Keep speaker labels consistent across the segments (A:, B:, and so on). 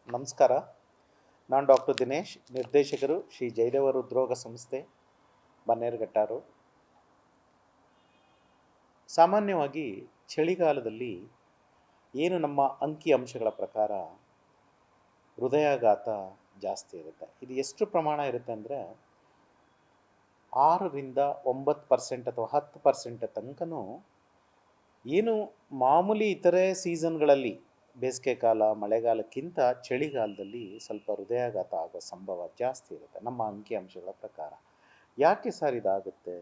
A: ನಮಸ್ಕಾರ. ನಾನು ಡಾಕ್ಟರ್ ದಿನೇಶ್, ನಿರ್ದೇಶಕರು ಶ್ರೀ ಜಯದೇವ ಹೃದ್ರೋಗ ಸಂಸ್ಥೆ, ಬನ್ನೇರುಘಟ್ಟಾರು. ಸಾಮಾನ್ಯವಾಗಿ ಚಳಿಗಾಲದಲ್ಲಿ ಏನು ನಮ್ಮ ಅಂಕಿ ಅಂಶಗಳ ಪ್ರಕಾರ ಹೃದಯಾಘಾತ ಜಾಸ್ತಿ ಇರುತ್ತೆ. ಇದು ಎಷ್ಟು ಪ್ರಮಾಣ ಇರುತ್ತೆ ಅಂದರೆ 6-9% ಅಥವಾ 10% ತನಕನೂ ಏನು ಮಾಮೂಲಿ ಇತರೆ ಸೀಸನ್ಗಳಲ್ಲಿ ಬೇಸಿಗೆ ಕಾಲ ಮಳೆಗಾಲಕ್ಕಿಂತ ಚಳಿಗಾಲದಲ್ಲಿ ಸ್ವಲ್ಪ ಹೃದಯಾಘಾತ ಆಗೋ ಸಂಭವ ಜಾಸ್ತಿ ಇರುತ್ತೆ ನಮ್ಮ ಅಂಕಿಅಂಶಗಳ ಪ್ರಕಾರ. ಯಾಕೆ ಸರ್ ಇದಾಗುತ್ತೆ?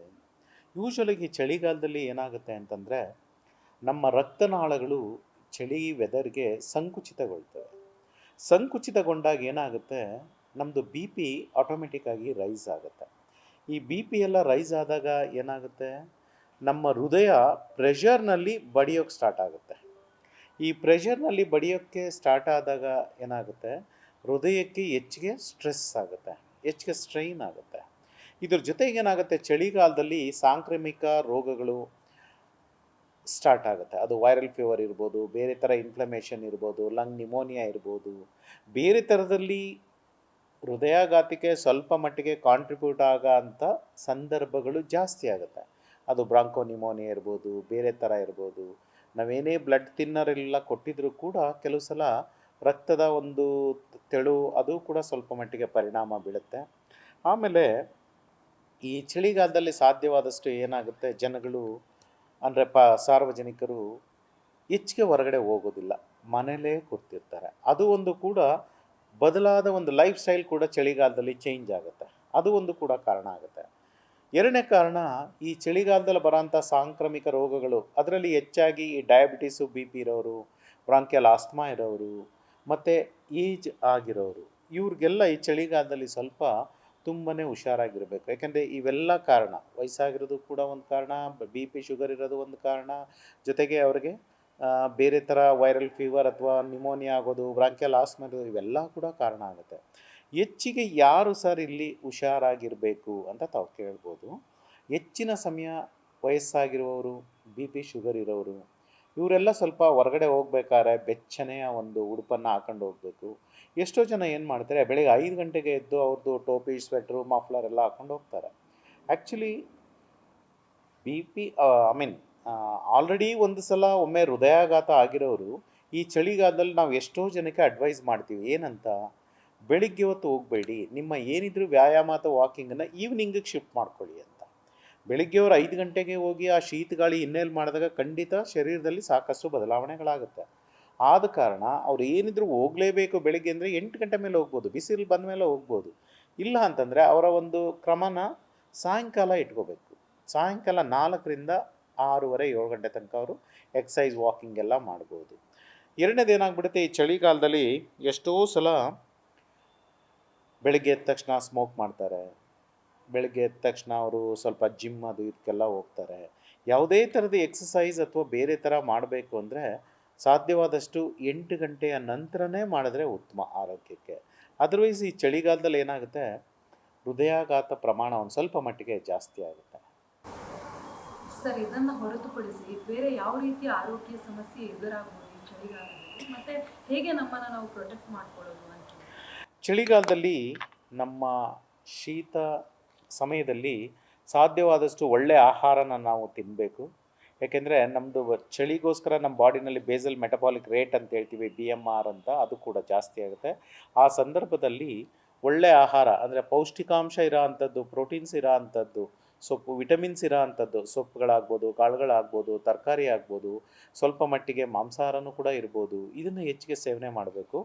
A: ಯೂಶ್ವಲಾಗಿ ಚಳಿಗಾಲದಲ್ಲಿ ಏನಾಗುತ್ತೆ ಅಂತಂದರೆ ನಮ್ಮ ರಕ್ತನಾಳಗಳು ಚಳಿ ವೆದರ್ಗೆ ಸಂಕುಚಿತಗೊಳ್ತವೆ. ಸಂಕುಚಿತಗೊಂಡಾಗ ಏನಾಗುತ್ತೆ, ನಮ್ಮದು ಬಿ ಪಿ ಆಟೋಮೆಟಿಕ್ಕಾಗಿ ರೈಸ್ ಆಗುತ್ತೆ. ಈ ಬಿ ಪಿ ಎಲ್ಲ ರೈಸ್ ಆದಾಗ ಏನಾಗುತ್ತೆ, ನಮ್ಮ ಹೃದಯ ಪ್ರೆಷರ್ನಲ್ಲಿ ಬಡಿಯೋಕ್ಕೆ ಸ್ಟಾರ್ಟ್ ಆಗುತ್ತೆ. ಈ ಪ್ರೆಷರ್ನಲ್ಲಿ ಬಡಿಯೋಕ್ಕೆ ಸ್ಟಾರ್ಟ್ ಆದಾಗ ಏನಾಗುತ್ತೆ, ಹೃದಯಕ್ಕೆ ಹೆಚ್ಚಿಗೆ ಸ್ಟ್ರೆಸ್ ಆಗುತ್ತೆ, ಹೆಚ್ಚಿಗೆ ಸ್ಟ್ರೈನ್ ಆಗುತ್ತೆ. ಇದ್ರ ಜೊತೆಗೆ ಏನಾಗುತ್ತೆ, ಚಳಿಗಾಲದಲ್ಲಿ ಸಾಂಕ್ರಾಮಿಕ ರೋಗಗಳು ಸ್ಟಾರ್ಟ್ ಆಗುತ್ತೆ. ಅದು ವೈರಲ್ ಫೀವರ್ ಇರ್ಬೋದು, ಬೇರೆ ಥರ ಇನ್ಫ್ಲಮೇಷನ್ ಇರ್ಬೋದು, ಲಂಗ್ ನಿಮೋನಿಯಾ ಇರ್ಬೋದು, ಬೇರೆ ಥರದಲ್ಲಿ ಹೃದಯಾಘಾತಕ್ಕೆ ಸ್ವಲ್ಪ ಮಟ್ಟಿಗೆ ಕಾಂಟ್ರಿಬ್ಯೂಟ್ ಆಗೋ ಅಂಥ ಸಂದರ್ಭಗಳು ಜಾಸ್ತಿ ಆಗುತ್ತೆ. ಅದು ಬ್ರಾಂಕೋ ನಿಮೋನಿಯಾ ಇರ್ಬೋದು, ಬೇರೆ ಥರ ಇರ್ಬೋದು. ನಾವೇನೇ ಬ್ಲಡ್ ಥಿನ್ನರ್ ಎಲ್ಲ ಕೊಟ್ಟಿದ್ರೂ ಕೂಡ ಕೆಲವು ಸಲ ರಕ್ತದ ಒಂದು ತೆಳು ಅದು ಕೂಡ ಸ್ವಲ್ಪ ಮಟ್ಟಿಗೆ ಪರಿಣಾಮ ಬೀಳುತ್ತೆ. ಆಮೇಲೆ ಈ ಚಳಿಗಾಲದಲ್ಲಿ ಸಾಧ್ಯವಾದಷ್ಟು ಏನಾಗುತ್ತೆ, ಜನಗಳು ಅಂದರೆ ಸಾರ್ವಜನಿಕರು ಹೆಚ್ಚಿಗೆ ಹೊರಗಡೆ ಹೋಗೋದಿಲ್ಲ, ಮನೇಲೇ ಕೂರ್ತಿರ್ತಾರೆ. ಅದು ಒಂದು ಕೂಡ ಬದಲಾದ ಒಂದು ಲೈಫ್ ಸ್ಟೈಲ್ ಕೂಡ ಚಳಿಗಾಲದಲ್ಲಿ ಚೇಂಜ್ ಆಗುತ್ತೆ. ಅದು ಒಂದು ಕೂಡ ಕಾರಣ ಆಗುತ್ತೆ. ಎರಡನೇ ಕಾರಣ, ಈ ಚಳಿಗಾಲದಲ್ಲಿ ಬರೋಂಥ ಸಾಂಕ್ರಾಮಿಕ ರೋಗಗಳು, ಅದರಲ್ಲಿ ಹೆಚ್ಚಾಗಿ ಈ ಡಯಾಬಿಟೀಸು, ಬಿ ಪಿ ಇರೋರು, ಬ್ರಾಂಕಿಯಲ್ ಆಸ್ಮಾ ಇರೋರು, ಮತ್ತು ಏಜ್ ಆಗಿರೋರು, ಇವ್ರಿಗೆಲ್ಲ ಈ ಚಳಿಗಾಲದಲ್ಲಿ ಸ್ವಲ್ಪ ತುಂಬಾ ಹುಷಾರಾಗಿರಬೇಕು. ಯಾಕೆಂದರೆ ಇವೆಲ್ಲ ಕಾರಣ, ವಯಸ್ಸಾಗಿರೋದು ಕೂಡ ಒಂದು ಕಾರಣ, ಬಿ ಪಿ ಶುಗರ್ ಇರೋದು ಒಂದು ಕಾರಣ, ಜೊತೆಗೆ ಅವ್ರಿಗೆ ಬೇರೆ ಥರ ವೈರಲ್ ಫೀವರ್ ಅಥವಾ ನಿಮೋನಿಯಾ ಆಗೋದು, ಬ್ರಾಂಕಿಯಲ್ ಆಸ್ಮಾ ಇರೋದು, ಇವೆಲ್ಲ ಕೂಡ ಕಾರಣ ಆಗುತ್ತೆ. ಹೆಚ್ಚಿಗೆ ಯಾರು ಸರ್ ಇಲ್ಲಿ ಹುಷಾರಾಗಿರಬೇಕು ಅಂತ ತಾವು ಕೇಳ್ಬೋದು. ಹೆಚ್ಚಿನ ಸಮಯ ವಯಸ್ಸಾಗಿರುವವರು, ಬಿ ಪಿ ಶುಗರ್ ಇರೋರು, ಇವರೆಲ್ಲ ಸ್ವಲ್ಪ ಹೊರಗಡೆ ಹೋಗ್ಬೇಕಾದ್ರೆ ಬೆಚ್ಚನೆಯ ಒಂದು ಉಡುಪನ್ನು ಹಾಕೊಂಡು ಹೋಗಬೇಕು. ಎಷ್ಟೋ ಜನ ಏನು ಮಾಡ್ತಾರೆ, ಬೆಳಗ್ಗೆ 5 ಗಂಟೆಗೆ ಎದ್ದು ಅವ್ರದ್ದು ಟೋಪಿ, ಸ್ವೆಟ್ರು, ಮಫ್ಲರ್ ಎಲ್ಲ ಹಾಕೊಂಡು ಹೋಗ್ತಾರೆ. ಆ್ಯಕ್ಚುಲಿ ಬಿ ಪಿ ಆಲ್ರೆಡಿ ಒಂದು ಸಲ ಒಮ್ಮೆ ಹೃದಯಾಘಾತ ಆಗಿರೋರು ಈ ಚಳಿಗಾಲದಲ್ಲಿ ನಾವು ಎಷ್ಟೋ ಜನಕ್ಕೆ ಅಡ್ವೈಸ್ ಮಾಡ್ತೀವಿ, ಏನಂತ, ಬೆಳಿಗ್ಗೆ ಹೊತ್ತು ಹೋಗಬೇಡಿ, ನಿಮ್ಮ ಏನಿದ್ರು ವ್ಯಾಯಾಮ ಅಥವಾ ವಾಕಿಂಗನ್ನು ಈವ್ನಿಂಗಿಗೆ ಶಿಫ್ಟ್ ಮಾಡ್ಕೊಳ್ಳಿ ಅಂತ. ಬೆಳಿಗ್ಗೆ ಅವ್ರು 5 ಗಂಟೆಗೆ ಹೋಗಿ ಆ ಶೀತ ಗಾಳಿ ಇನ್ನೇಲ್ ಮಾಡಿದಾಗ ಖಂಡಿತ ಶರೀರದಲ್ಲಿ ಸಾಕಷ್ಟು ಬದಲಾವಣೆಗಳಾಗುತ್ತೆ. ಆದ ಕಾರಣ ಅವ್ರು ಏನಿದ್ರು ಹೋಗಲೇಬೇಕು ಬೆಳಿಗ್ಗೆ ಅಂದರೆ 8 ಗಂಟೆ ಮೇಲೆ ಹೋಗ್ಬೋದು, ಬಿಸಿಲು ಬಂದ ಮೇಲೆ ಹೋಗ್ಬೋದು. ಇಲ್ಲ ಅಂತಂದರೆ ಅವರ ಒಂದು ಕ್ರಮನ ಸಾಯಂಕಾಲ ಇಟ್ಕೋಬೇಕು. ಸಾಯಂಕಾಲ 4ರಿಂದ 6:30-7 ಗಂಟೆ ತನಕ ಅವರು ಎಕ್ಸಸೈಸ್, ವಾಕಿಂಗ್ ಎಲ್ಲ ಮಾಡ್ಬೋದು. ಎರಡನೇದು ಏನಾಗ್ಬಿಡುತ್ತೆ, ಈ ಚಳಿಗಾಲದಲ್ಲಿ ಎಷ್ಟೋ ಸಲ ಬೆಳಗ್ಗೆ ಎದ್ದ ತಕ್ಷಣ ಸ್ಮೋಕ್ ಮಾಡ್ತಾರೆ. ಬೆಳಗ್ಗೆ ಎದ್ದ ತಕ್ಷಣ ಅವರು ಸ್ವಲ್ಪ ಜಿಮ್ ಅದು ಇದಕ್ಕೆಲ್ಲ ಹೋಗ್ತಾರೆ. ಯಾವುದೇ ಥರದ ಎಕ್ಸಸೈಸ್ ಅಥವಾ ಬೇರೆ ಥರ ಮಾಡಬೇಕು ಅಂದರೆ ಸಾಧ್ಯವಾದಷ್ಟು 8 ಗಂಟೆಯ ನಂತರನೇ ಮಾಡಿದ್ರೆ ಉತ್ತಮ ಆರೋಗ್ಯಕ್ಕೆ. ಅದರ್ವೈಸ್ ಈ ಚಳಿಗಾಲದಲ್ಲಿ ಏನಾಗುತ್ತೆ, ಹೃದಯಾಘಾತ ಪ್ರಮಾಣ ಒಂದು ಸ್ವಲ್ಪ ಮಟ್ಟಿಗೆ ಜಾಸ್ತಿ ಆಗುತ್ತೆ.
B: ಸರ್, ಇದನ್ನು ಹೊರತುಪಡಿಸಿ ಬೇರೆ ಯಾವ ರೀತಿಯ ಆರೋಗ್ಯ ಸಮಸ್ಯೆ ಎದುರಾಗ್ಬೋದು ಈ ಚಳಿಗಾಲದಲ್ಲಿ, ಮತ್ತೆ ಹೇಗೆ ನಮ್ಮನ್ನು ನಾವು ಪ್ರೊಟೆಕ್ಟ್ ಮಾಡ್ಕೊಳ್ಳೋದು ಅಂತ?
A: ಚಳಿಗಾಲದಲ್ಲಿ ನಮ್ಮ ಶೀತ ಸಮಯದಲ್ಲಿ ಸಾಧ್ಯವಾದಷ್ಟು ಒಳ್ಳೆಯ ಆಹಾರನ ನಾವು ತಿನ್ನಬೇಕು. ಯಾಕೆಂದರೆ ನಮ್ಮದು ಚಳಿಗೋಸ್ಕರ ನಮ್ಮ ಬಾಡಿನಲ್ಲಿ ಬೇಸಲ್ ಮೆಟಬಾಲಿಕ್ ರೇಟ್ ಅಂತ ಹೇಳ್ತೀವಿ, BMR ಅಂತ, ಅದು ಕೂಡ ಜಾಸ್ತಿ ಆಗುತ್ತೆ. ಆ ಸಂದರ್ಭದಲ್ಲಿ ಒಳ್ಳೆಯ ಆಹಾರ ಅಂದರೆ ಪೌಷ್ಟಿಕಾಂಶ ಇರೋ ಅಂಥದ್ದು, ಪ್ರೋಟೀನ್ಸ್ ಇರೋ ಅಂಥದ್ದು, ಸೊಪ್ಪು, ವಿಟಮಿನ್ಸ್ ಇರೋ ಅಂಥದ್ದು, ಸೊಪ್ಪುಗಳಾಗ್ಬೋದು, ಕಾಳುಗಳಾಗ್ಬೋದು, ತರಕಾರಿ ಆಗ್ಬೋದು, ಸ್ವಲ್ಪ ಮಟ್ಟಿಗೆ ಮಾಂಸಾಹಾರನೂ ಕೂಡ ಇರ್ಬೋದು, ಇದನ್ನು ಹೆಚ್ಚಿಗೆ ಸೇವನೆ ಮಾಡಬೇಕು.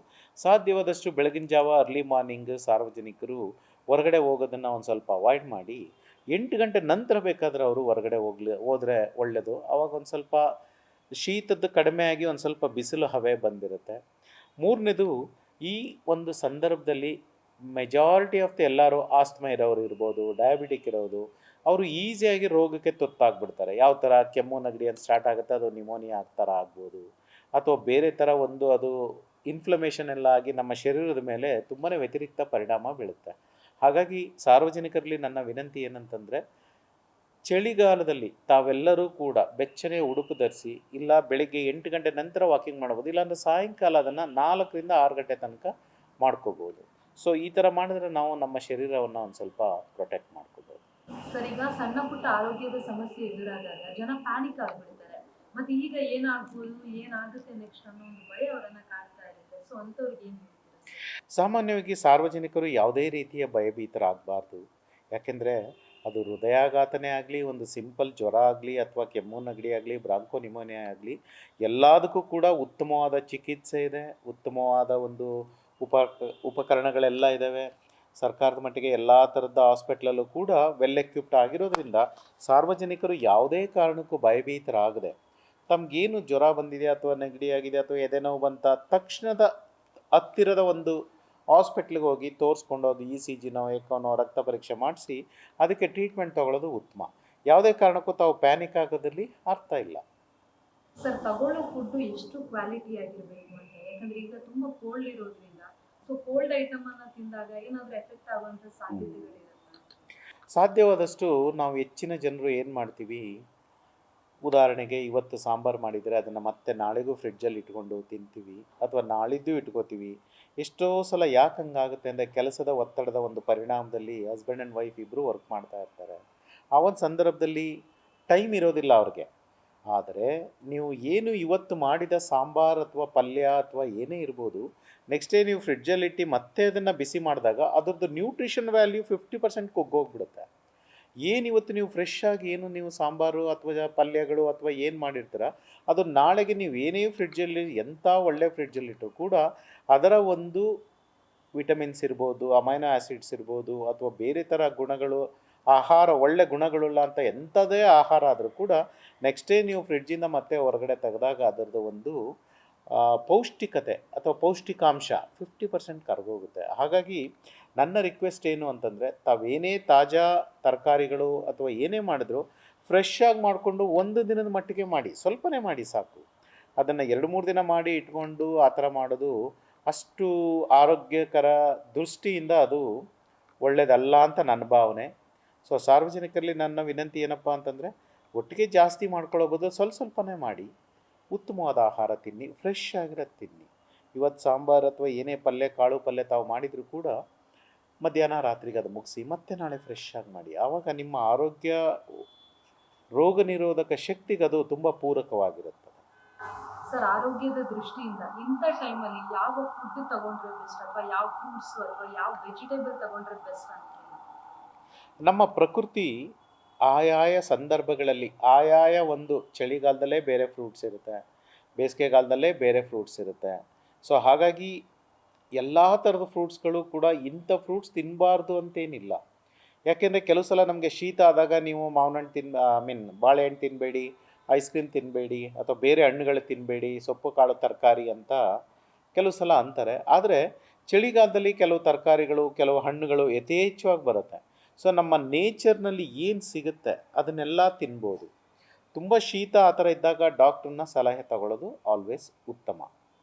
A: ಸಾಧ್ಯವಾದಷ್ಟು ಬೆಳಗಿನ ಜಾವ ಅರ್ಲಿ ಮಾರ್ನಿಂಗ್ ಸಾರ್ವಜನಿಕರು ಹೊರಗಡೆ ಹೋಗೋದನ್ನು ಒಂದು ಸ್ವಲ್ಪ ಅವಾಯ್ಡ್ ಮಾಡಿ 8 ಗಂಟೆ ನಂತರ ಬೇಕಾದರೆ ಅವರು ಹೊರಗಡೆ ಹೋದರೆ ಒಳ್ಳೆಯದು. ಆವಾಗ ಒಂದು ಸ್ವಲ್ಪ ಶೀತದ್ದು ಕಡಿಮೆ ಆಗಿ ಒಂದು ಸ್ವಲ್ಪ ಬಿಸಿಲು ಹವೆ ಬಂದಿರುತ್ತೆ. ಮೂರನೇದು, ಈ ಒಂದು ಸಂದರ್ಭದಲ್ಲಿ ಮೆಜಾರಿಟಿ ಆಫ್ ದ ಎಲ್ಲರೂ ಆಸ್ತಮಾ ಇರೋರು ಇರ್ಬೋದು, ಡಯಾಬಿಟಿಕ್ ಇರೋದು, ಅವರು ಈಸಿಯಾಗಿ ರೋಗಕ್ಕೆ ತುತ್ತಾಗ್ಬಿಡ್ತಾರೆ. ಯಾವ ಥರ ಕೆಮ್ಮು ನೆಗಡಿ ಅಂತ ಸ್ಟಾರ್ಟ್ ಆಗುತ್ತೆ, ಅದು ನಿಮೋನಿಯಾ ಥರ ಆಗ್ಬೋದು, ಅಥವಾ ಬೇರೆ ಥರ ಒಂದು ಅದು ಇನ್ಫ್ಲಮೇಷನ್ ಎಲ್ಲ ಆಗಿ ನಮ್ಮ ಶರೀರದ ಮೇಲೆ ತುಂಬಾ ವ್ಯತಿರಿಕ್ತ ಪರಿಣಾಮ ಬೀಳುತ್ತೆ. ಹಾಗಾಗಿ ಸಾರ್ವಜನಿಕರಲ್ಲಿ ನನ್ನ ವಿನಂತಿ ಏನಂತಂದರೆ, ಚಳಿಗಾಲದಲ್ಲಿ ತಾವೆಲ್ಲರೂ ಕೂಡ ಬೆಚ್ಚನೆ ಉಡುಪು ಧರಿಸಿ, ಇಲ್ಲ ಬೆಳಿಗ್ಗೆ 8 ಗಂಟೆ ನಂತರ ವಾಕಿಂಗ್ ಮಾಡ್ಬೋದು, ಇಲ್ಲಾಂದರೆ ಸಾಯಂಕಾಲ ಅದನ್ನು 4ರಿಂದ 6 ಗಂಟೆ ತನಕ ಮಾಡ್ಕೋಬೋದು. ಸೊ ಈ ಥರ ಮಾಡಿದ್ರೆ ನಾವು ನಮ್ಮ ಶರೀರವನ್ನು ಒಂದು ಸ್ವಲ್ಪ ಪ್ರೊಟೆಕ್ಟ್ ಮಾಡ್ಕೋಬೋದು.
B: ಸರ್, ಈಗ ಸಣ್ಣ ಪುಟ್ಟ ಆರೋಗ್ಯದ ಸಮಸ್ಯೆ ಎದುರಾದಾಗ ಜನ ಪ್ಯಾನಿಕ್ ಆಗ್ಬಿಡ್ತಾರೆ. ಮತ್ತೆ ಈಗ ಏನಾಗ್ಬೋದು, ಏನಾಗುತ್ತೆ ನೆಕ್ಸ್ಟ್ ಅನ್ನೋ ಒಂದು ಭಯ ಅವರನ್ನ ಕಾಡ್ತಾ ಇರುತ್ತೆ. ಸೊ ಅಂಥವ್ರಿಗೆ ಏನು ಹೇಳ್ತೀರಾ ಸರ್?
A: ಸಾಮಾನ್ಯವಾಗಿ ಸಾರ್ವಜನಿಕರು ಯಾವುದೇ ರೀತಿಯ ಭಯಭೀತರಾಗಬಾರ್ದು. ಯಾಕೆಂದರೆ ಅದು ಹೃದಯಾಘಾತನೇ ಆಗಲಿ, ಒಂದು ಸಿಂಪಲ್ ಜ್ವರ ಆಗಲಿ, ಅಥವಾ ಕೆಮ್ಮು ನೆಗಡಿ ಆಗಲಿ, ಬ್ರಾಂಕೋ ನಿಮೋನಿಯಾ ಆಗಲಿ, ಎಲ್ಲದಕ್ಕೂ ಕೂಡ ಉತ್ತಮವಾದ ಚಿಕಿತ್ಸೆ ಇದೆ, ಉತ್ತಮವಾದ ಒಂದು ಉಪಕರಣಗಳೆಲ್ಲ ಇದ್ದಾವೆ. ಸರ್ಕಾರದ ಮಟ್ಟಿಗೆ ಎಲ್ಲ ಥರದ ಹಾಸ್ಪಿಟ್ಲಲ್ಲೂ ಕೂಡ ವೆಲ್ ಎಕ್ವಿಪ್ಡ್ ಆಗಿರೋದ್ರಿಂದ ಸಾರ್ವಜನಿಕರು ಯಾವುದೇ ಕಾರಣಕ್ಕೂ ಭಯಭೀತರಾಗದೆ, ತಮಗೇನು ಜ್ವರ ಬಂದಿದೆ ಅಥವಾ ನೆಗಡಿ ಆಗಿದೆ ಅಥವಾ ಎದೆನೋವು ಬಂತ ತಕ್ಷಣದ ಹತ್ತಿರದ ಒಂದು ಹಾಸ್ಪಿಟ್ಲಿಗೆ ಹೋಗಿ ತೋರಿಸ್ಕೊಂಡೋದು ECG ನೋ ಎಕೋನೋ ರಕ್ತ ಪರೀಕ್ಷೆ ಮಾಡಿಸಿ ಅದಕ್ಕೆ ಟ್ರೀಟ್ಮೆಂಟ್ ತೊಗೊಳ್ಳೋದು ಉತ್ತಮ. ಯಾವುದೇ ಕಾರಣಕ್ಕೂ ತಾವು ಪ್ಯಾನಿಕ್ ಆಗೋದ್ರಲ್ಲಿ ಅರ್ಥ ಇಲ್ಲ.
B: ಸರ್, ತಗೊಳ್ಳೋ ಫುಡ್ಡು ಎಷ್ಟು ಕ್ವಾಲಿಟಿ ಆಗಿರಬೇಕು ಅಂತ, ಯಾಕಂದ್ರೆ ಈಗ ತುಂಬಾ ಕೋಲ್ಡ್ ಇರೋದ್ರಿಂದ ಸೊ ಕೋಲ್ಡ್ ಐಟಮ್ ಅನ್ನ ತಿಂದಾಗ ಏನಾದ್ರೂ ಎಫೆಕ್ಟ್ ಆಗುವಂತ ಸಾಧ್ಯತೆಗಳಿರುತ್ತಾ?
A: ಸಾಧ್ಯವಾದಷ್ಟು ನಾವು ಹೆಚ್ಚಿನ ಜನರು ಏನು ಮಾಡ್ತೀವಿ, ಉದಾಹರಣೆಗೆ ಇವತ್ತು ಸಾಂಬಾರು ಮಾಡಿದರೆ ಅದನ್ನು ಮತ್ತೆ ನಾಳೆಗೂ ಫ್ರಿಡ್ಜಲ್ಲಿ ಇಟ್ಕೊಂಡು ತಿಂತೀವಿ, ಅಥವಾ ನಾಳಿದ್ದು ಇಟ್ಕೋತೀವಿ. ಎಷ್ಟೋ ಸಲ ಯಾಕೆ ಹಂಗಾಗುತ್ತೆ ಅಂದರೆ, ಕೆಲಸದ ಒತ್ತಡದ ಒಂದು ಪರಿಣಾಮದಲ್ಲಿ ಹಸ್ಬೆಂಡ್ ಆ್ಯಂಡ್ ವೈಫ್ ಇಬ್ಬರು ವರ್ಕ್ ಮಾಡ್ತಾ ಇರ್ತಾರೆ. ಆ ಒಂದು ಸಂದರ್ಭದಲ್ಲಿ ಟೈಮ್ ಇರೋದಿಲ್ಲ ಅವ್ರಿಗೆ. ಆದರೆ ನೀವು ಏನು ಇವತ್ತು ಮಾಡಿದ ಸಾಂಬಾರು ಅಥವಾ ಪಲ್ಯ ಅಥವಾ ಏನೇ ಇರ್ಬೋದು, ನೆಕ್ಸ್ಟ್ ಡೇ ನೀವು ಫ್ರಿಡ್ಜಲ್ಲಿಟ್ಟು ಮತ್ತೆ ಅದನ್ನು ಬಿಸಿ ಮಾಡಿದಾಗ ಅದರದ್ದು ನ್ಯೂಟ್ರಿಷನ್ ವ್ಯಾಲ್ಯೂ 50% ಕುಗ್ಗೋಗ್ಬಿಡುತ್ತೆ. ಏನು ಇವತ್ತು ನೀವು ಫ್ರೆಶ್ ಆಗಿ ಏನು ನೀವು ಸಾಂಬಾರು ಅಥವಾ ಪಲ್ಯಗಳು ಅಥವಾ ಏನು ಮಾಡಿರ್ತೀರ, ಅದು ನಾಳೆಗೆ ನೀವು ಏನೇ ಫ್ರಿಡ್ಜಲ್ಲಿ ಎಂಥ ಒಳ್ಳೆ ಫ್ರಿಡ್ಜಲ್ಲಿಟ್ಟರು ಕೂಡ ಅದರ ಒಂದು ವಿಟಮಿನ್ಸ್ ಇರ್ಬೋದು, ಅಮೈನೋ ಆ್ಯಸಿಡ್ಸ್ ಇರ್ಬೋದು, ಅಥವಾ ಬೇರೆ ಥರ ಗುಣಗಳು, ಆಹಾರ ಒಳ್ಳೆ ಗುಣಗಳುಳ್ಳ ಅಂತ ಎಂಥದೇ ಆಹಾರ ಆದರೂ ಕೂಡ ನೆಕ್ಸ್ಟ್ ಡೇ ನೀವು ಫ್ರಿಡ್ಜಿಂದ ಮತ್ತೆ ಹೊರಗಡೆ ತೆಗೆದಾಗ ಅದರದ್ದು ಒಂದು ಪೌಷ್ಟಿಕತೆ ಅಥವಾ ಪೌಷ್ಟಿಕಾಂಶ 50% ಕರಗೋಗುತ್ತೆ. ಹಾಗಾಗಿ ನನ್ನ ರಿಕ್ವೆಸ್ಟ್ ಏನು ಅಂತಂದರೆ, ತಾವೇನೇ ತಾಜಾ ತರಕಾರಿಗಳು ಅಥವಾ ಏನೇ ಮಾಡಿದ್ರು ಫ್ರೆಶ್ ಆಗಿ ಮಾಡಿಕೊಂಡು ಒಂದು ದಿನದ ಮಟ್ಟಿಗೆ ಮಾಡಿ, ಸ್ವಲ್ಪನೇ ಮಾಡಿ ಸಾಕು. ಅದನ್ನು 2-3 ದಿನ ಮಾಡಿ ಇಟ್ಕೊಂಡು ಆ ಥರ ಮಾಡೋದು ಅಷ್ಟು ಆರೋಗ್ಯಕರ ದೃಷ್ಟಿಯಿಂದ ಅದು ಒಳ್ಳೆಯದಲ್ಲ ಅಂತ ನನ್ನ ಭಾವನೆ. ಸೊ ಸಾರ್ವಜನಿಕರಲ್ಲಿ ನನ್ನ ವಿನಂತಿ ಏನಪ್ಪ ಅಂತಂದರೆ, ಒಟ್ಟಿಗೆ ಜಾಸ್ತಿ ಮಾಡ್ಕೊಳ್ಳೋ ಬದಲು ಸ್ವಲ್ಪನೇ ಮಾಡಿ ಉತ್ತಮವಾದ ಆಹಾರ ತಿನ್ನಿ, ಫ್ರೆಶ್ ಆಗಿರೋದು ತಿನ್ನಿ. ಇವತ್ತು ಸಾಂಬಾರು ಅಥವಾ ಏನೇ ಪಲ್ಯ, ಕಾಳು ಪಲ್ಯ ತಾವು ಮಾಡಿದರೂ ಕೂಡ ಮಧ್ಯಾಹ್ನ ರಾತ್ರಿಗೆ ಅದು ಮುಗಿಸಿ ಮತ್ತೆ ನಾಳೆ ಫ್ರೆಶ್ ಆಗಿ ಮಾಡಿ. ಆವಾಗ ನಿಮ್ಮ ಆರೋಗ್ಯ, ರೋಗ ನಿರೋಧಕ ಶಕ್ತಿಗೆ ಅದು ತುಂಬ ಪೂರಕವಾಗಿರುತ್ತೆ.
B: ಸರ್, ಆರೋಗ್ಯದ ದೃಷ್ಟಿಯಿಂದ ಇಂಥ ಟೈಮಲ್ಲಿ ಯಾವ ಫುಡ್ ತಗೊಂಡ್ರೆ ಬೆಸ್ಟ್, ಅಥವಾ ಯಾವ ಫ್ರೂಟ್ಸ್ ಅಥವಾ ಯಾವ ವೆಜಿಟೇಬಲ್ ತಗೊಂಡ್ರೆ ಬೆಸ್ಟ್ ಅಂತ?
A: ನಮ್ಮ ಪ್ರಕೃತಿ ಆಯಾಯ ಸಂದರ್ಭಗಳಲ್ಲಿ ಆಯಾಯ ಒಂದು ಚಳಿಗಾಲದಲ್ಲೇ ಬೇರೆ ಫ್ರೂಟ್ಸ್ ಇರುತ್ತೆ, ಬೇಸಿಗೆಗಾಲದಲ್ಲೇ ಬೇರೆ ಫ್ರೂಟ್ಸ್ ಇರುತ್ತೆ. ಸೊ ಹಾಗಾಗಿ ಎಲ್ಲ ಥರದ ಫ್ರೂಟ್ಸ್ಗಳು ಕೂಡ ಇಂಥ ಫ್ರೂಟ್ಸ್ ತಿನ್ನಬಾರ್ದು ಅಂತೇನಿಲ್ಲ. ಯಾಕೆಂದರೆ ಕೆಲವು ಸಲ ನಮಗೆ ಶೀತ ಆದಾಗ ನೀವು ಮಾವಿನ ಹಣ್ಣು ಬಾಳೆಹಣ್ಣು ತಿನ್ನಬೇಡಿ, ಐಸ್ ಕ್ರೀಮ್ ತಿನ್ನಬೇಡಿ, ಅಥವಾ ಬೇರೆ ಹಣ್ಣುಗಳು ತಿನ್ನಬೇಡಿ, ಸೊಪ್ಪು ಕಾಳು ತರಕಾರಿ ಅಂತ ಕೆಲವು ಸಲ ಅಂತಾರೆ. ಆದರೆ ಚಳಿಗಾಲದಲ್ಲಿ ಕೆಲವು ತರಕಾರಿಗಳು, ಕೆಲವು ಹಣ್ಣುಗಳು ಯಥೇಚ್ಛವಾಗಿ ಬರುತ್ತೆ. ಸೊ ನಮ್ಮ ನೇಚರ್ನಲ್ಲಿ ಏನು ಸಿಗುತ್ತೆ ಅದನ್ನೆಲ್ಲ ತಿನ್ಬೋದು. ತುಂಬ ಶೀತ ಆ ಥರ ಇದ್ದಾಗ ಡಾಕ್ಟ್ರನ್ನ ಸಲಹೆ ತಗೊಳ್ಳೋದು ಆಲ್ವೇಸ್ ಉತ್ತಮ.